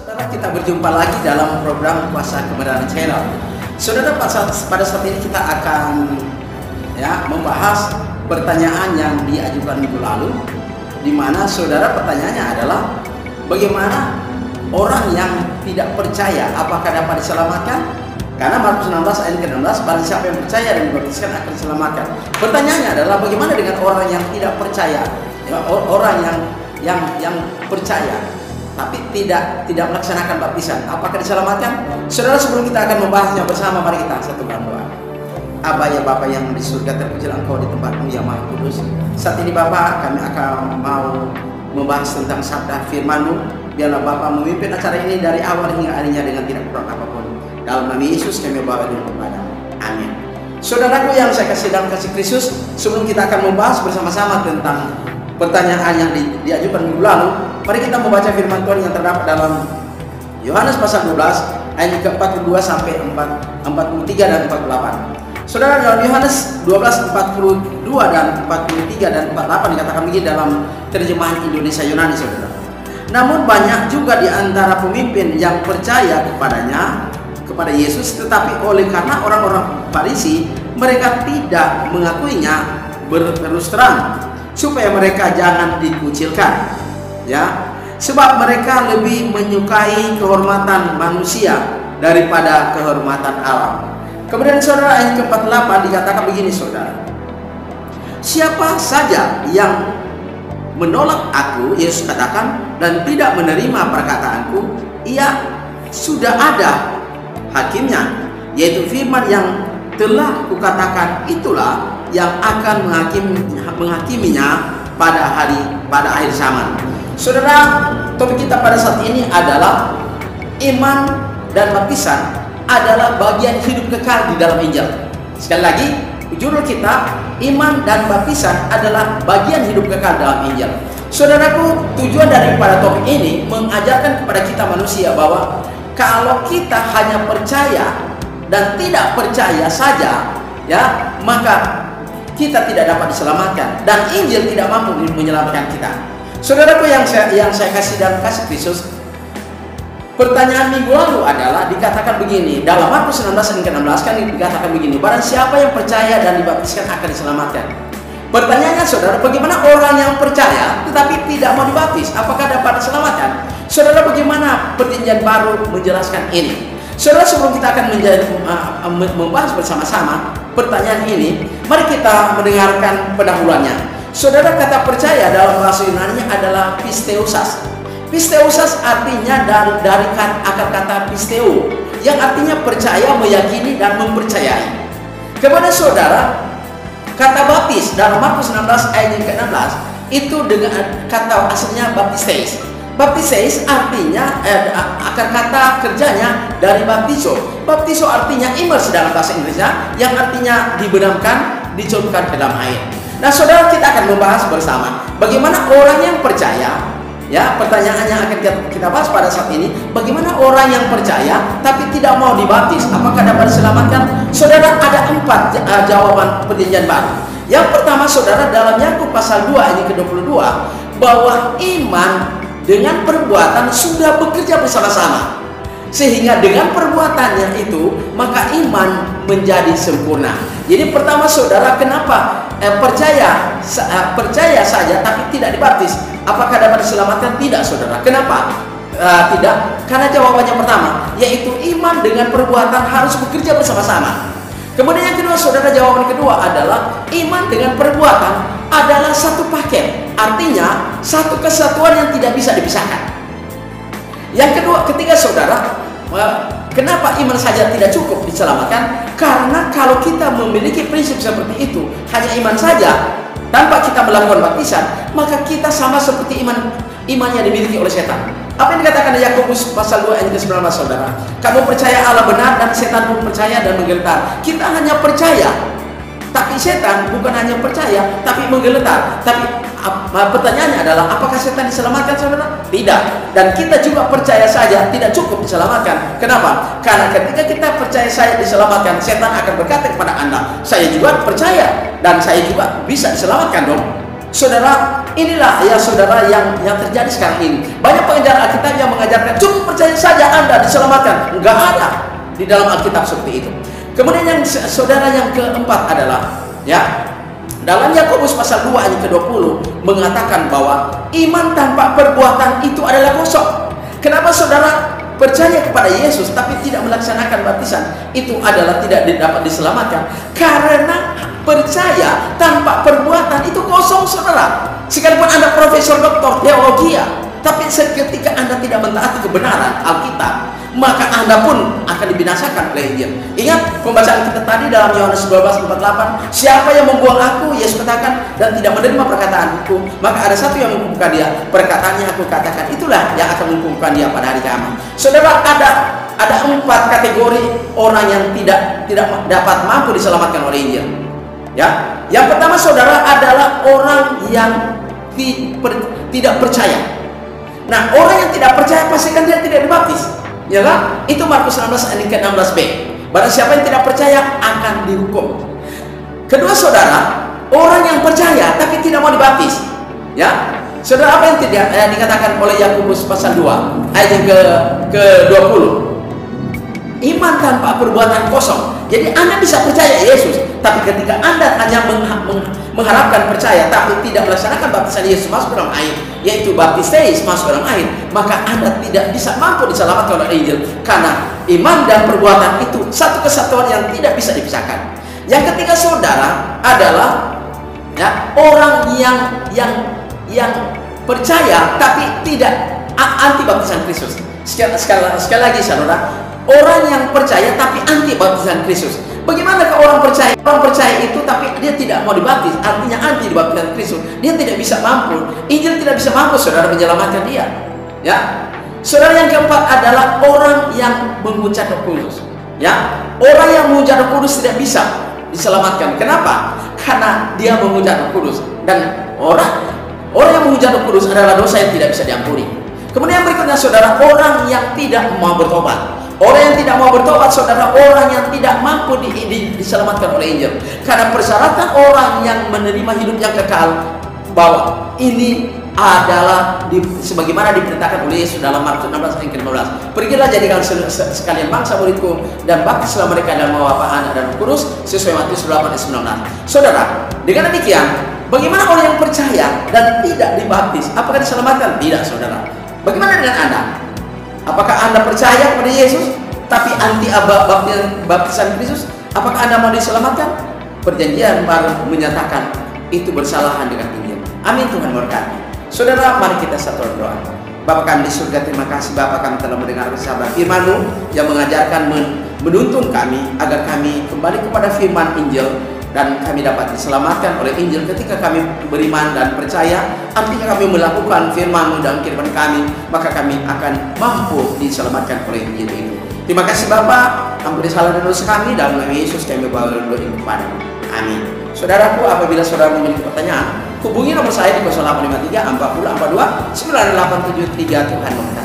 Saudara, kita berjumpa lagi dalam program Kuasa Kebenaran Channel. Saudara, pada saat ini kita akan membahas pertanyaan yang diajukan minggu lalu, di mana saudara pertanyaannya adalah bagaimana orang yang tidak percaya apakah dapat diselamatkan? Karena Markus 16 ayat ke-16, barang siapa yang percaya dan dibaptiskan akan diselamatkan. Pertanyaannya adalah bagaimana dengan orang yang tidak percaya? Orang yang percaya tapi tidak melaksanakan baptisan, apakah diselamatkan? Saudara, sebelum kita akan membahasnya bersama, mari kita satukan doa. Aba ya Bapa yang di surga, terpujilah Engkau di tempatmu yang maha kudus. Saat ini Bapa, kami akan mau membahas tentang sabda firman-Mu. Biarlah Bapa memimpin acara ini dari awal hingga akhirnya dengan tidak kurang apapun. Dalam nama Yesus kami bawa diri kepada-Mu. Amin. Saudaraku yang saya kasih dalam kasih Kristus, sebelum kita akan membahas bersama-sama tentang pertanyaan yang diajukan minggu lalu, mari kita membaca firman Tuhan yang terdapat dalam Yohanes pasal 12 ayat ke-42 sampai 43 dan 48. Saudara, dalam Yohanes 12 42 dan 43 dan 48 dikatakan begini dalam terjemahan Indonesia Yunani, saudara. Namun banyak juga di antara pemimpin yang percaya kepada Yesus, tetapi oleh karena orang-orang Farisi mereka tidak mengakuinya berterus terang, supaya mereka jangan dikucilkan, sebab mereka lebih menyukai kehormatan manusia daripada kehormatan Allah. Kemudian saudara, ayat ke-48 dikatakan begini, saudara. Siapa saja yang menolak aku, Yesus katakan, dan tidak menerima perkataanku, ia sudah ada hakimnya, yaitu firman yang telah kukatakan, itulah yang akan menghakiminya pada akhir zaman. Saudara, topik kita pada saat ini adalah iman dan baptisan adalah bagian hidup kekal di dalam Injil. Sekali lagi, judul kita iman dan baptisan adalah bagian hidup kekal dalam Injil. Saudaraku, tujuan daripada topik ini mengajarkan kepada kita manusia bahwa kalau kita hanya percaya dan tidak percaya saja, maka kita tidak dapat diselamatkan dan Injil tidak mampu menyelamatkan kita. Saudaraku yang saya kasih dalam kasih Kristus, pertanyaan minggu lalu adalah dikatakan begini dalam Markus 16 ayat ke-16, kan dikatakan begini, barang siapa yang percaya dan dibaptiskan akan diselamatkan. Pertanyaannya, saudara, bagaimana orang yang percaya tetapi tidak mau dibaptis, apakah dapat diselamatkan? Saudara, bagaimana perjanjian baru menjelaskan ini? Saudara, sebelum kita akan membahas bersama-sama pertanyaan ini, mari kita mendengarkan pendahuluannya. Saudara, kata percaya dalam bahasa Yunani adalah pisteusas. Pisteusas artinya dari akar kata pisteo, yang artinya percaya, meyakini, dan mempercayai. Kepada saudara, kata baptis dalam Markus 16 ayat ke-16 itu dengan kata aslinya baptistes. Baptises artinya akar kata kerjanya dari baptizo. Baptizo artinya immerse dalam bahasa Inggrisnya, yang artinya dibenamkan, dicelupkan ke dalam air. Nah, saudara, kita akan membahas bersama bagaimana orang yang percaya. Pertanyaan yang akan kita bahas pada saat ini, bagaimana orang yang percaya tapi tidak mau dibaptis, apakah dapat diselamatkan? Saudara, ada 4 jawaban perjanjian baru. Yang pertama, saudara, dalam Yakub pasal 2 ayat ke-22, bahwa iman dengan perbuatan sudah bekerja bersama-sama, sehingga dengan perbuatannya itu maka iman menjadi sempurna. Jadi pertama, saudara, kenapa percaya saja tapi tidak dibaptis, apakah dapat diselamatkan? Tidak, saudara. Kenapa tidak? Karena jawabannya pertama, yaitu iman dengan perbuatan harus bekerja bersama-sama. Kemudian yang kedua, saudara, jawaban kedua adalah iman dengan perbuatan adalah satu paket, artinya satu kesatuan yang tidak bisa dipisahkan. Yang ketiga, saudara, kenapa iman saja tidak cukup diselamatkan? Karena kalau kita memiliki prinsip seperti itu, hanya iman saja tanpa kita melakukan baptisan, maka kita sama seperti iman yang dimiliki oleh setan. Apa yang dikatakan Yakobus pasal 2 ayat ke-19, saudara? Kamu percaya Allah benar dan setan pun percaya dan menggeletar. Kita hanya percaya, tapi setan bukan hanya percaya tapi menggeletar. Tapi pertanyaannya adalah, apakah setan diselamatkan, saudara? Tidak. Dan kita juga percaya saja tidak cukup diselamatkan. Kenapa? Karena ketika kita percaya saya diselamatkan, setan akan berkata kepada Anda, saya juga percaya dan saya juga bisa diselamatkan dong. Saudara, inilah ya saudara yang terjadi sekarang ini. Banyak pengajar Alkitab yang mengajarkan cukup percaya saja Anda diselamatkan. Enggak ada di dalam Alkitab seperti itu. Kemudian yang saudara yang keempat adalah ya, dalam Yakobus pasal 2 ayat ke-20 mengatakan bahwa iman tanpa perbuatan itu adalah kosong. Kenapa saudara percaya kepada Yesus tapi tidak melaksanakan baptisan? Itu adalah tidak dapat diselamatkan. Karena percaya tanpa perbuatan itu kosong, saudara. Sekalipun Anda profesor doktor teologi, tapi seketika Anda tidak mentaati kebenaran Alkitab, maka Anda pun akan dibinasakan oleh Injil. Ingat pembacaan kita tadi dalam Yohanes 12:48, siapa yang membuang aku, Yesus katakan, dan tidak menerima perkataanku, maka ada satu yang menghukumkan dia. Perkataannya aku katakan, itulah yang akan menghukumkan dia pada hari kiamat. Saudara, ada 4 kategori orang yang tidak dapat mampu diselamatkan oleh Injil. Ya, yang pertama saudara adalah orang yang tidak percaya. Nah, orang yang tidak percaya pastikan dia tidak dibaptis. Ya kan? Itu Markus 16 ayat ke-16b. Barang siapa yang tidak percaya akan dihukum. Kedua saudara, orang yang percaya tapi tidak mau dibaptis. Ya, saudara, apa yang tidak dikatakan oleh Yakobus pasal 2 ayat yang ke-20? Iman tanpa perbuatan kosong. Jadi Anda bisa percaya Yesus, tapi ketika Anda hanya mengharapkan percaya tapi tidak melaksanakan baptisan Yesus masuk dalam air, yaitu baptisteis masuk dalam air, maka Anda tidak bisa mampu diselamatkan oleh Injil. Karena iman dan perbuatan itu satu kesatuan yang tidak bisa dipisahkan. Yang ketiga saudara adalah ya, orang yang percaya tapi tidak anti baptisan Kristus. Sekali lagi saudara, orang yang percaya tapi anti baptisan Kristus. Bagaimana kalau orang percaya? Orang percaya itu tapi dia tidak mau dibaptis, artinya anti baptisan Kristus. Dia tidak bisa mampu. Injil tidak bisa mampu saudara menyelamatkan dia. Ya. Saudara, yang keempat adalah orang yang mengucap Roh Kudus. Ya. Orang yang mengucap Roh Kudus tidak bisa diselamatkan. Kenapa? Karena dia mengucap Roh Kudus, dan orang yang mengucap Roh Kudus adalah dosa yang tidak bisa diampuni. Kemudian berikutnya saudara, orang yang tidak mau bertobat. Orang yang tidak mau bertobat saudara, orang yang tidak mampu diselamatkan oleh Injil. Karena persyaratan orang yang menerima hidup yang kekal, bahwa ini adalah sebagaimana diperintahkan oleh Yesus dalam Markus 16 ayat ke-15. Pergilah jadikan sekalian bangsa muridku dan baptislah mereka dalam nama Bapa, Anak dan Roh Kudus, sesuai Matius 8 ayat 19. Saudara, dengan demikian, bagaimana orang yang percaya dan tidak dibaptis? Apakah diselamatkan? Tidak saudara. Bagaimana dengan Anda? Apakah Anda percaya kepada Yesus tapi anti baptisan Kristus? Apakah Anda mau diselamatkan? Perjanjian baru menyatakan itu bersalahan dengan Injil. Amin, Tuhan berkati. Saudara, mari kita satu doa. Bapa kami di surga, terima kasih Bapa, kami telah mendengar sabda firman-Mu yang mengajarkan, menuntun kami agar kami kembali kepada firman Injil, dan kami dapat diselamatkan oleh Injil ketika kami beriman dan percaya. Artinya kami melakukan firman-Mu dalam kehidupan kami, maka kami akan mampu diselamatkan oleh Injil itu. Terima kasih Bapa, ampuni salah dan dosa kami, dalam nama Yesus kami berdoa kepada-Mu. Amin. Saudaraku, apabila saudara memiliki pertanyaan, hubungi nomor saya di 0853 40 42 9873. Tuhan memberkati.